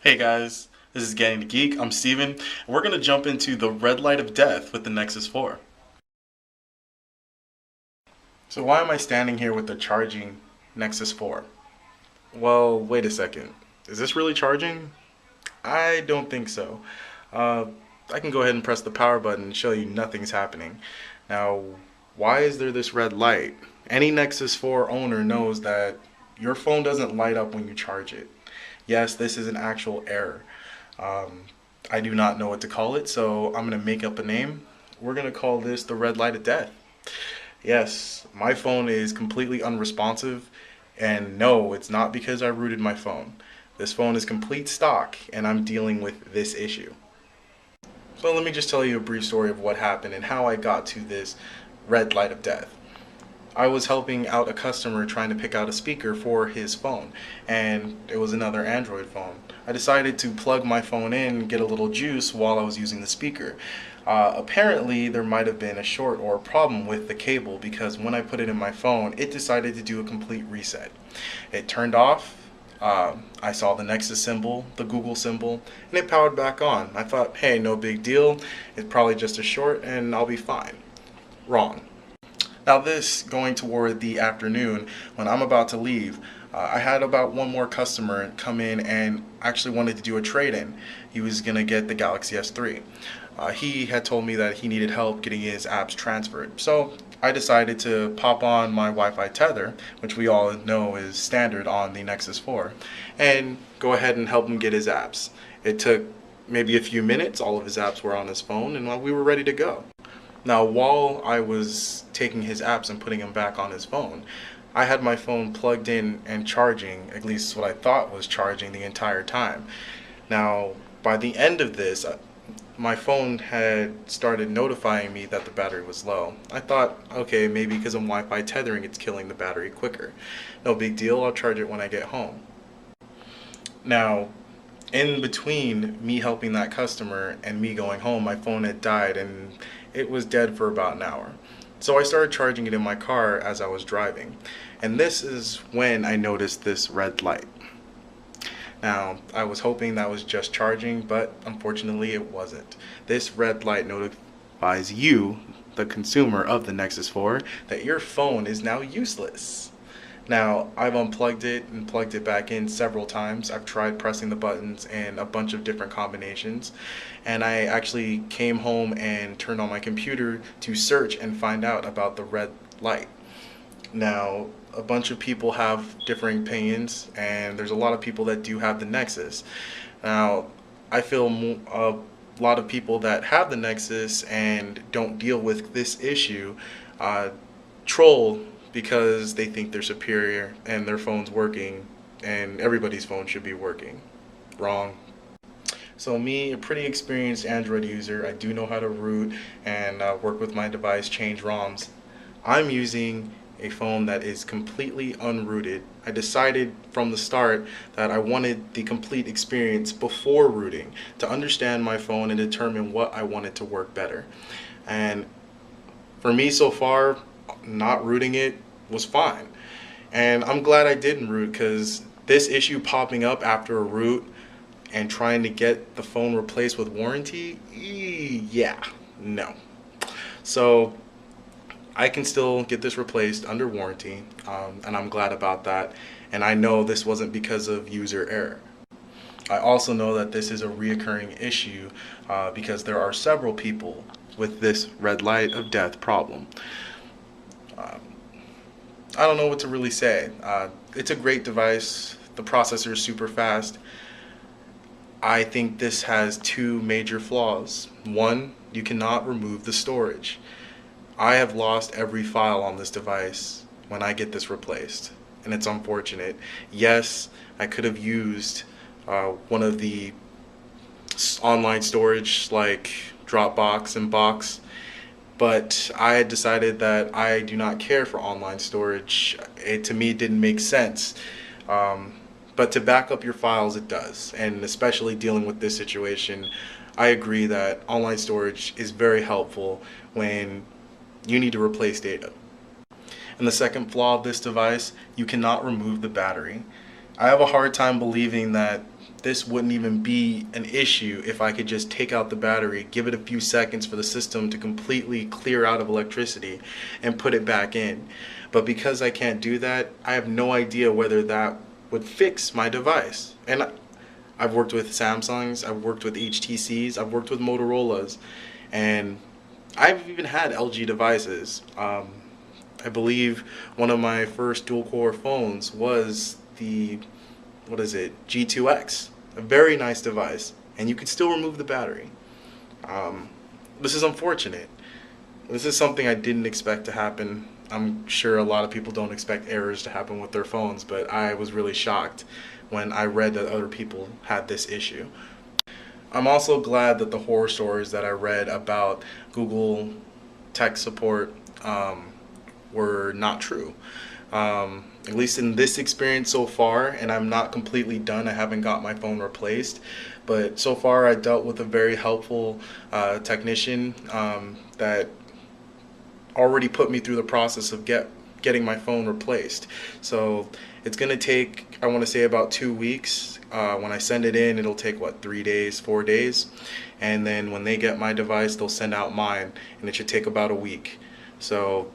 Hey guys, this is Getting the Geek. I'm Steven, and we're going to jump into the red light of death with the Nexus 4. So why am I standing here with the charging Nexus 4? Well, wait a second. Is this really charging? I don't think so. Uh, I can go ahead and press the power button and show you nothing's happening. Now, why is there this red light? Any Nexus 4 owner knows that your phone doesn't light up when you charge it. Yes, this is an actual error. Um, I do not know what to call it, so I'm going to make up a name. We're going to call this the red light of death. Yes, my phone is completely unresponsive, and no, it's not because I rooted my phone. This phone is complete stock, and I'm dealing with this issue. So let me just tell you a brief story of what happened and how I got to this red light of death. I was helping out a customer trying to pick out a speaker for his phone, and it was another Android phone. I decided to plug my phone in and get a little juice while I was using the speaker. Apparently there might have been a short or a problem with the cable, because when I put it in my phone it decided to do a complete reset. It turned off. I saw the Nexus symbol, the Google symbol, and it powered back on. I thought, hey, no big deal, it's probably just a short and I'll be fine. Wrong. Now this going toward the afternoon when I'm about to leave, I had about one more customer come in and actually wanted to do a trade-in. He was going to get the Galaxy S3. He had told me that he needed help getting his apps transferred. So I decided to pop on my Wi-Fi tether, which we all know is standard on the Nexus 4, and go ahead and help him get his apps. It took maybe a few minutes. All of his apps were on his phone and we were ready to go. Now, while I was taking his apps and putting them back on his phone, I had my phone plugged in and charging, at least what I thought was charging the entire time. Now, by the end of this, my phone had started notifying me that the battery was low. I thought, okay, maybe because I'm Wi-Fi tethering, it's killing the battery quicker. No big deal, I'll charge it when I get home. Now, in between me helping that customer and me going home, my phone had died and it was dead for about an hour. So I started charging it in my car as I was driving. And this is when I noticed this red light. Now, I was hoping that was just charging, but unfortunately it wasn't. This red light notifies you, the consumer of the Nexus 4, that your phone is now useless. Now, I've unplugged it and plugged it back in several times. I've tried pressing the buttons in a bunch of different combinations. And I actually came home and turned on my computer to search and find out about the red light. Now, a bunch of people have differing opinions, and there's a lot of people that do have the Nexus. Now, I feel a lot of people that have the Nexus and don't deal with this issue troll because they think they're superior and their phone's working and everybody's phone should be working. Wrong. So me, a pretty experienced Android user, I do know how to root and work with my device, change ROMs. I'm using a phone that is completely unrooted. I decided from the start that I wanted the complete experience before rooting to understand my phone and determine what I wanted to work better. And for me so far, not rooting it was fine. And I'm glad I didn't root, because this issue popping up after a root and trying to get the phone replaced with warranty, yeah, no. So I can still get this replaced under warranty, and I'm glad about that. And I know this wasn't because of user error. I also know that this is a reoccurring issue because there are several people with this red light of death problem. I don't know what to really say. It's a great device. The processor is super fast. I think this has two major flaws. One, you cannot remove the storage. I have lost every file on this device when I get this replaced, and it's unfortunate. Yes, I could have used one of the online storage like Dropbox and Box, but I had decided that I do not care for online storage. It to me didn't make sense. But to back up your files, it does. And especially dealing with this situation, I agree that online storage is very helpful when you need to replace data. And the second flaw of this device, you cannot remove the battery. I have a hard time believing that this wouldn't even be an issue if I could just take out the battery, give it a few seconds for the system to completely clear out of electricity and put it back in. But because I can't do that, I have no idea whether that would fix my device. And I've worked with Samsungs, I've worked with HTCs, I've worked with Motorola's, and I've even had LG devices. I believe one of my first dual-core phones was the, what is it, G2X. A very nice device, and you can still remove the battery. This is unfortunate. This is something I didn't expect to happen. I'm sure a lot of people don't expect errors to happen with their phones, but I was really shocked when I read that other people had this issue. I'm also glad that the horror stories that I read about Google tech support were not true. At least in this experience so far, and I'm not completely done. I haven't got my phone replaced, but so far I dealt with a very helpful technician that already put me through the process of getting my phone replaced. So it's gonna take, I want to say, about 2 weeks. When I send it in, it'll take what, 3 days, 4 days, and then when they get my device, they'll send out mine, and it should take about a week. So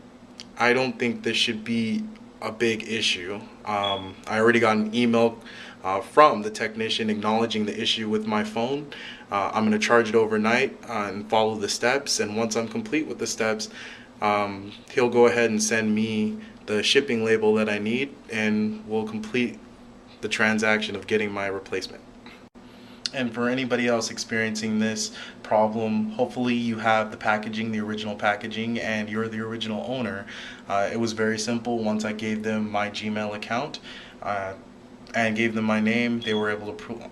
I don't think this should be a big issue. I already got an email from the technician acknowledging the issue with my phone. I'm going to charge it overnight and follow the steps, and once I'm complete with the steps, he'll go ahead and send me the shipping label that I need, and we'll complete the transaction of getting my replacement. And for anybody else experiencing this problem, hopefully you have the packaging, the original packaging, and you're the original owner. It was very simple. Once I gave them my Gmail account and gave them my name, they were able to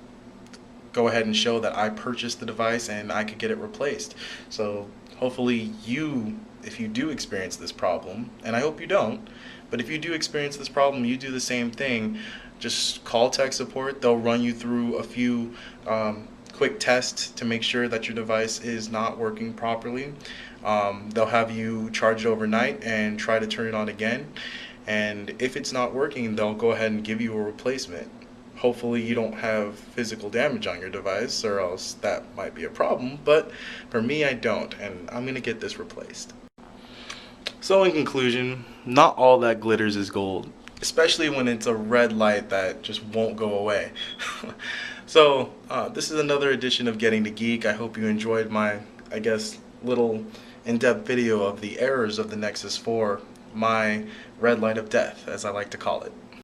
go ahead and show that I purchased the device and I could get it replaced. So hopefully you, if you do experience this problem, and I hope you don't, but if you do experience this problem, you do the same thing. Just call tech support. They'll run you through a few quick tests to make sure that your device is not working properly. They'll have you charge it overnight and try to turn it on again. And if it's not working, they'll go ahead and give you a replacement. Hopefully you don't have physical damage on your device, or else that might be a problem. But for me, I don't, and I'm going to get this replaced. So in conclusion, not all that glitters is gold, especially when it's a red light that just won't go away. So this is another edition of Getting to Geek. I hope you enjoyed my, I guess, little in-depth video of the errors of the Nexus 4, my red light of death, as I like to call it.